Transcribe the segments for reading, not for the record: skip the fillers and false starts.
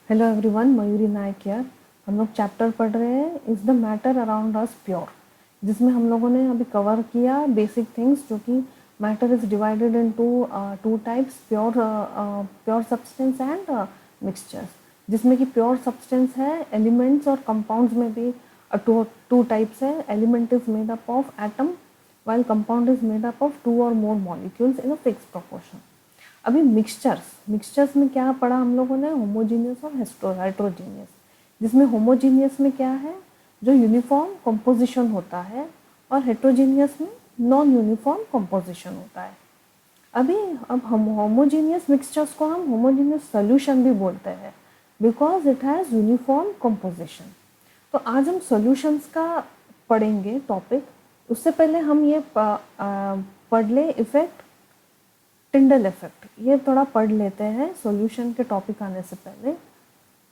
Hello everyone, Mayuri Nayak here. हम लोग chapter पढ़ रहे हैं is the matter around us pure, जिसमें हम लोगों ने अभी कवर किया बेसिक थिंग्स, जो कि matter is divided into two types, pure substance and mixtures. जिसमें कि प्योर सब्सटेंस है एलिमेंट्स और कंपाउंड्स में भी टू टाइप्स है। Element is made up of atom while compound is made up of two or more molecules in a fixed proportion. अभी mixtures में क्या पढ़ा हम लोगों ने? होमोजीनियस और हेट्रोजीनियस। जिसमें होमोजीनियस में क्या है, जो यूनिफॉर्म कंपोजिशन होता है, और हेट्रोजीनियस में नॉन यूनिफॉर्म कंपोजिशन होता है। अभी अब हम होमोजीनियस मिक्सचर्स को हम होमोजीनियस सोल्यूशन भी बोलते हैं, because it has uniform composition. तो आज हम सॉल्यूशंस का पढ़ेंगे टॉपिक। उससे पहले हम ये पढ़ ले इफेक्ट, टिंडल इफेक्ट, ये थोड़ा पढ़ लेते हैं सॉल्यूशन के टॉपिक आने से पहले।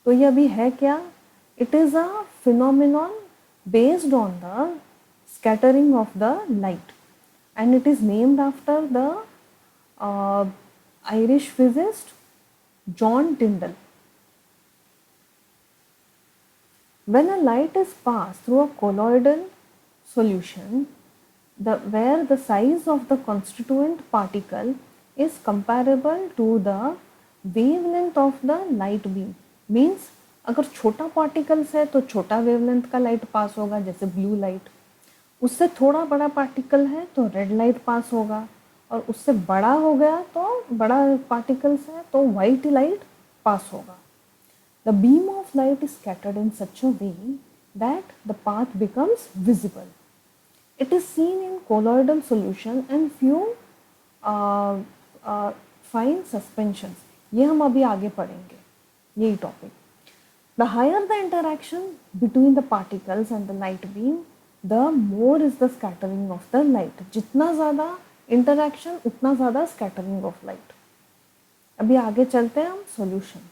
तो ये अभी है क्या? It is a phenomenon based on the scattering of the light, and it is named after the Irish physicist John Tyndall. When a light is passed through a colloidal solution, where the size of the constituent particle is comparable to the wavelength of the light beam, means अगर छोटा particles है तो छोटा wavelength का light pass होगा, जैसे blue light. उससे थोड़ा बड़ा पार्टिकल है तो रेड लाइट पास होगा, और उससे बड़ा हो गया तो बड़ा पार्टिकल्स है तो वाइट लाइट पास होगा। The beam of light is scattered in such a way that the path becomes visible. It is seen in colloidal solution and few uh, fine suspensions. ये हम अभी आगे पढ़ेंगे, यही topic. The higher the interaction between the particles and the light beam, the more is the scattering of the light. जितना ज़्यादा interaction उतना ज़्यादा scattering of light। अभी आगे चलते हैं हम solution।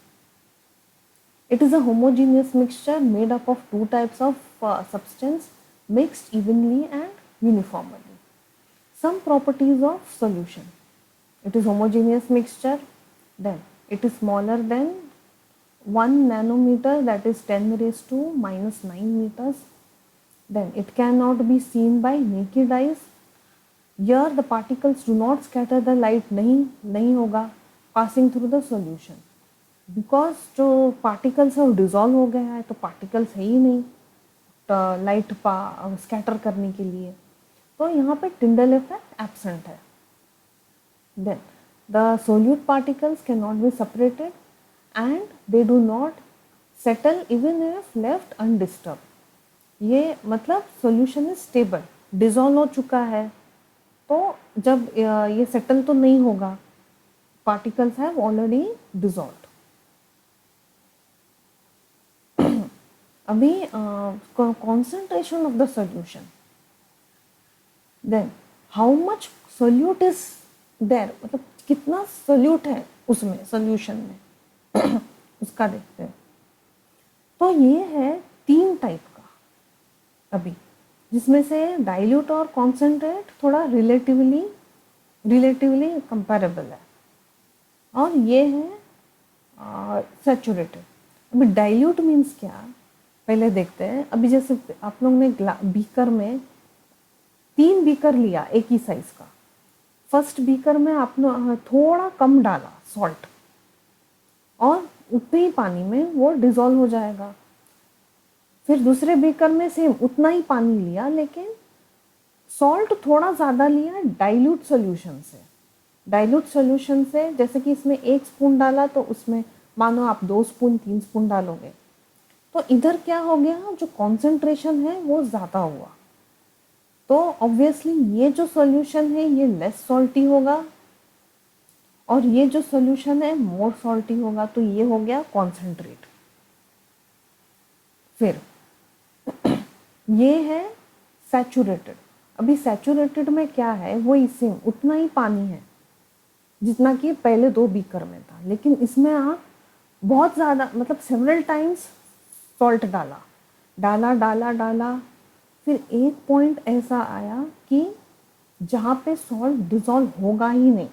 It is a homogeneous mixture made up of two types of substance mixed evenly and uniformly. Some properties of solution. It is homogeneous mixture, then it is smaller than 1 nanometer, that is 10 raised to minus 9 meters. Then it cannot be seen by naked eyes. Here the particles do not scatter the light, नहीं होगा passing through the solution, because जो particles है वो dissolve हो गया है, तो particles है ही नहीं लाइट स्कैटर करने के लिए, तो यहाँ पे टिंडल इफेक्ट एब्सेंट है। Then the solute particles can not be separated and they do not settle even if left undisturb. ये मतलब सोल्यूशन इज स्टेबल, डिज़ोल्व हो चुका है, तो जब ये सेटल तो नहीं होगा, पार्टिकल्स हैव ऑलरेडी डिज़ोल्व। अभी concentration of the solution, then how much solute is there, मतलब कितना सोल्यूट है उसमें, सोल्यूशन में उसका देखते हैं। तो ये है 3 टाइप का अभी, जिसमें से डाइल्यूट और कॉन्सेंट्रेट थोड़ा रिलेटिवली कंपेरेबल है, और ये है सैचुरेटेड। अभी डाइल्यूट मीन्स क्या, पहले देखते हैं। अभी जैसे आप लोग ने बीकर में 3 बीकर लिया एक ही साइज का, फर्स्ट बीकर में आपने थोड़ा कम डाला सॉल्ट, और उतने ही पानी में वो डिज़ोल्व हो जाएगा। फिर दूसरे बीकर में सेम उतना ही पानी लिया, लेकिन सॉल्ट थोड़ा ज़्यादा लिया डाइल्यूट सोल्यूशन से। डाइल्यूट सोल्यूशन से जैसे कि इसमें 1 स्पून डाला, तो उसमें मानो आप 2 स्पून 3 स्पून डालोगे, तो इधर क्या हो गया, जो कॉन्सेंट्रेशन है वो ज़्यादा हुआ, तो ऑब्वियसली ये जो सॉल्यूशन है ये लेस सॉल्टी होगा, और ये जो सॉल्यूशन है मोर सॉल्टी होगा, तो ये हो गया कॉन्सेंट्रेट। फिर ये है सैचुरेटेड। अभी सैचुरेटेड में क्या है, वो सेम उतना ही पानी है जितना कि पहले 2 बीकर में था, लेकिन इसमें आप बहुत ज़्यादा, मतलब सेवरल टाइम्स सॉल्ट डाला, फिर एक पॉइंट ऐसा आया कि जहाँ पे सॉल्ट डिज़ोल्व होगा ही नहीं।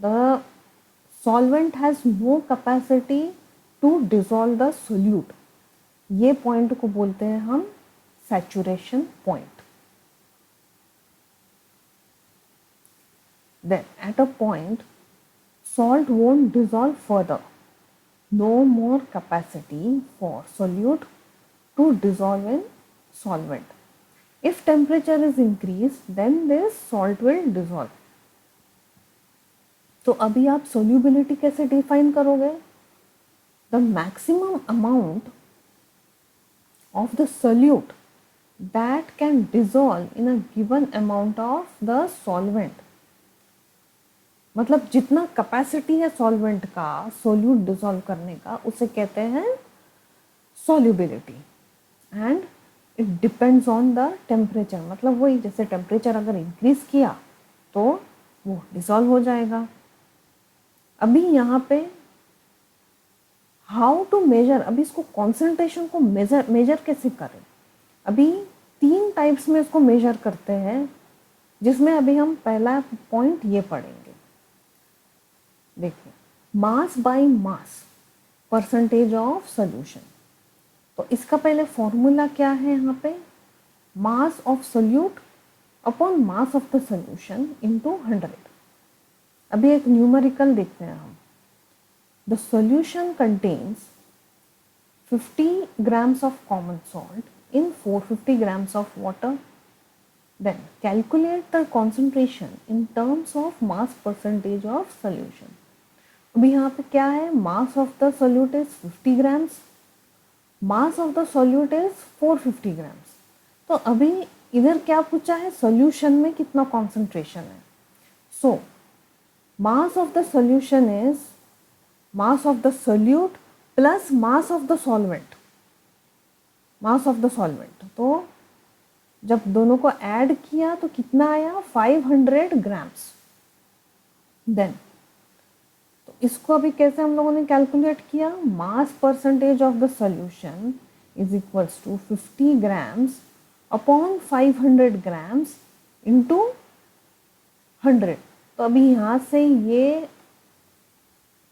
The solvent has no capacity to dissolve the solute, ये पॉइंट को बोलते हैं हम saturation point. Then at a point salt won't dissolve further, no more capacity for solute to dissolve in solvent. If temperature is increased, then this salt will dissolve. तो अभी आप solubility कैसे define करोगे? The maximum amount of the solute that can dissolve in a given amount of the solvent. मतलब जितना capacity है solvent का solute dissolve करने का, उसे कहते हैं solubility. And it depends on the temperature, मतलब वही जैसे टेम्परेचर अगर इंक्रीज किया तो वो डिसॉल्व हो जाएगा। अभी यहाँ पे हाउ टू मेजर, अभी इसको कॉन्सेंट्रेशन को मेजर कैसे करें? अभी 3 टाइप्स में इसको मेजर करते हैं, जिसमें अभी हम पहला पॉइंट ये पढ़ेंगे। देखिए, मास by mass percentage of solution. तो इसका पहले फॉर्मूला क्या है यहाँ पे? Mass of solute upon mass of the solution into 100। अभी एक न्यूमेरिकल देखते हैं हम। The solution contains 50 grams of common salt in 450 grams of water. Then calculate the concentration in terms of mass percentage of solution. अभी यहाँ पे क्या है? मास of the solute is 50 grams, mass of the solute is 450 grams. तो अभी इधर क्या पूछा है? सोल्यूशन में कितना कॉन्सेंट्रेशन है। So mass of the solution is mass of the solute plus mass of the solvent, mass of the solvent. तो जब दोनों को ऐड किया तो कितना आया? 500 ग्राम्स। देन तो इसको अभी कैसे हम लोगों ने कैलकुलेट किया? Mass percentage of the solution is equals to 50 grams upon 500 grams into 100। तो अभी यहाँ से ये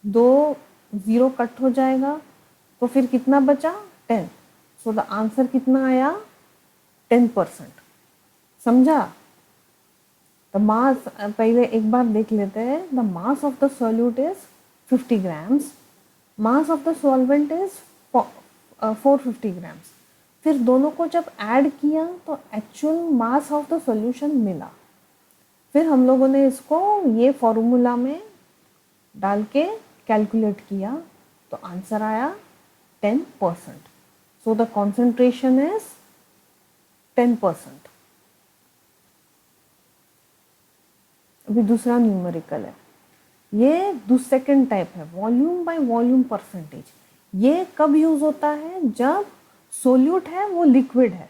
2 0 कट हो जाएगा, तो फिर कितना बचा? 10। सो द आंसर कितना आया? 10%। समझा? द मास, पहले एक बार देख लेते हैं। The mass of the solute is 50 grams, mass of the solvent is 450 grams. फिर दोनों को जब ऐड किया तो actual mass of the solution मिला। फिर हम लोगों ने इसको ये फॉर्मूला में डाल के कैलकुलेट किया, तो आंसर आया 10%। So the concentration is 10%। अभी दूसरा न्यूमेरिकल है, ये सेकंड टाइप है, वॉल्यूम बाय वॉल्यूम परसेंटेज। ये कब यूज होता है? जब सोल्यूट है वो लिक्विड है।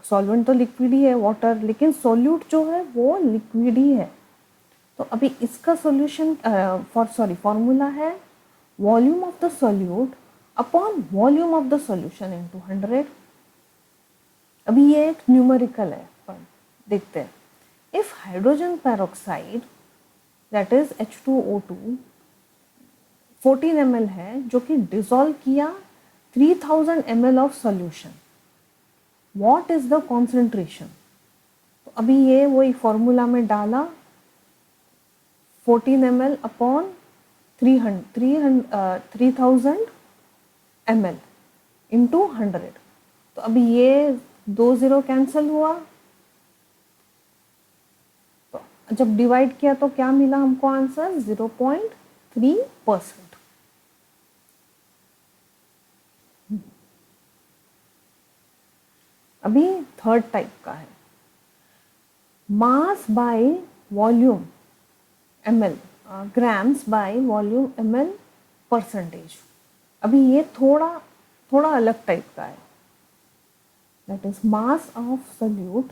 सॉल्वेंट तो लिक्विड ही है, वाटर, लेकिन सोल्यूट जो है वो लिक्विड ही है। तो अभी इसका सॉल्यूशन फॉर्मूला है volume of the solute upon volume of the solution into 100। अभी ये एक न्यूमेरिकल है, पर देखते हैं। If hydrogen peroxide that is H2O2 14 ml है, जो कि डिसॉल्व किया 3000 ml of solution, what is the concentration? तो अभी ये वही फॉर्मूला में डाला 14 ml अपॉन 3000 ml इंटू 100। तो अभी ये 2 0 कैंसिल हुआ, तो जब डिवाइड किया तो क्या मिला हमको आंसर? 0.3%। अभी थर्ड टाइप का है, mass by volume ml, grams by volume ml percentage. अभी ये थोड़ा अलग टाइप का है, that is mass of solute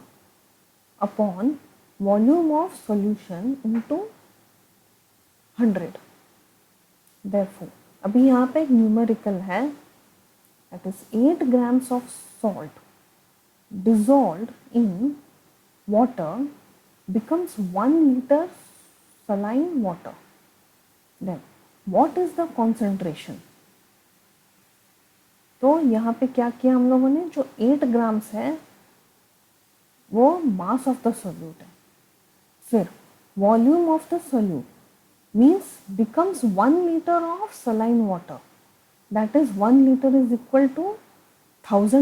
upon volume of solution into 100। Therefore अभी यहाँ पे एक न्यूमेरिकल है, that is 8 grams of salt dissolved in water becomes 1 liter saline water. Then what is the concentration? तो यहाँ पे क्या किया हम लोगों ने, जो 8 ग्राम्स है वो मास ऑफ द सोल्यूट है। फिर volume of the solute means becomes 1 litre of saline water, that is 1 litre is equal to 1000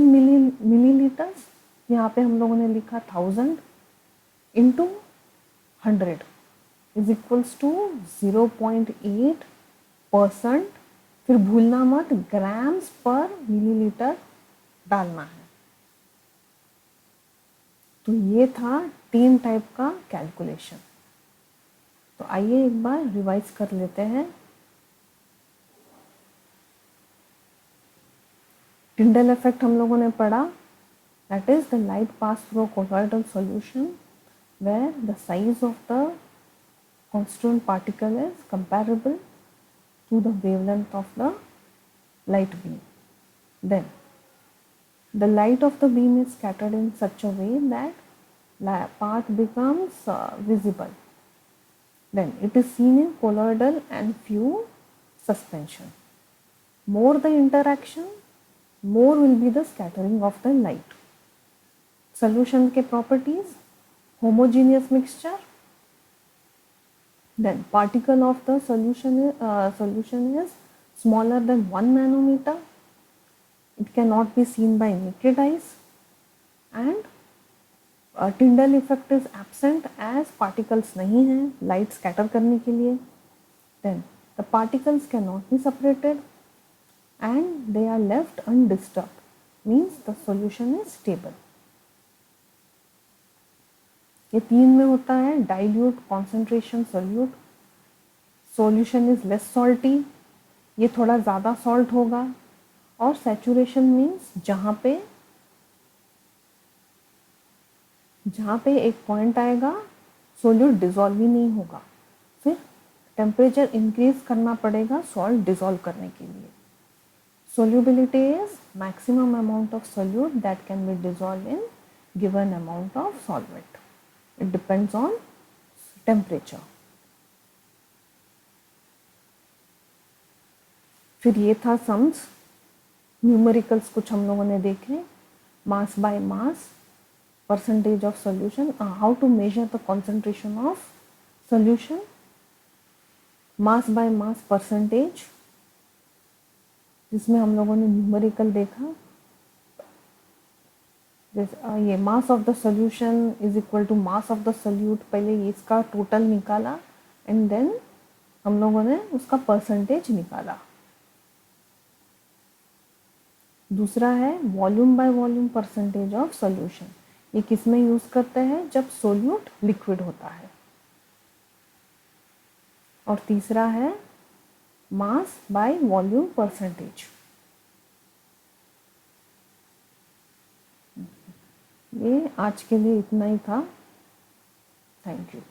millilitres. यहाँ पे हम लोगों ने लिखा 1000 इंटू 100 इज इक्वल्स टू 0.8%। फिर भूलना मत ग्राम्स पर मिलीलीटर डालना है। तो ये था 3 टाइप का कैलकुलेशन। तो आइए एक बार रिवाइज कर लेते हैं। टिंडल इफेक्ट हम लोगों ने पढ़ा, that is the light pass through colloidal solution where the size of the constituent particle is comparable to the wavelength of the light beam. Then the light of the beam is scattered in such a way that part becomes visible. Then it is seen in colloidal and fume suspension. More the interaction, more will be the scattering of the light. Solution के properties, homogeneous mixture, then particle of the solution is smaller than 1 nanometer, it cannot be seen by naked eyes, and Tyndall effect is absent as particles नहीं हैं light scatter करने के लिए। then the particles cannot be separated and they are left undisturbed, means the solution is stable। ये 3 में होता है dilute, concentration, solute. Solution is less salty, ये थोड़ा ज़्यादा सॉल्ट होगा। और सैचुरेशन मीन्स जहाँ पे एक पॉइंट आएगा सोल्यूट डिजॉल्व ही नहीं होगा, फिर टेम्परेचर इंक्रीज करना पड़ेगा सॉल्ट डिजॉल्व करने के लिए। Solubility is maximum amount of solute that can be dissolve in given amount of solvent. It depends on temperature। फिर ये था सम्स, न्यूमेरिकल्स कुछ हम लोगों ने देखे, mass by mass, percentage of solution, how to measure the concentration of solution, mass by mass percentage, जिसमें हम लोगों ने न्यूमेरिकल देखा। ये mass of the solution is equal to mass of the solute, पहले इसका टोटल निकाला एंड देन हम लोगों ने उसका परसेंटेज निकाला। दूसरा है volume by volume percentage of solution, ये किस में यूज करते हैं, जब सोल्यूट लिक्विड होता है। और तीसरा है मास बाय वॉल्यूम परसेंटेज। ये आज के लिए इतना ही था। Thank you.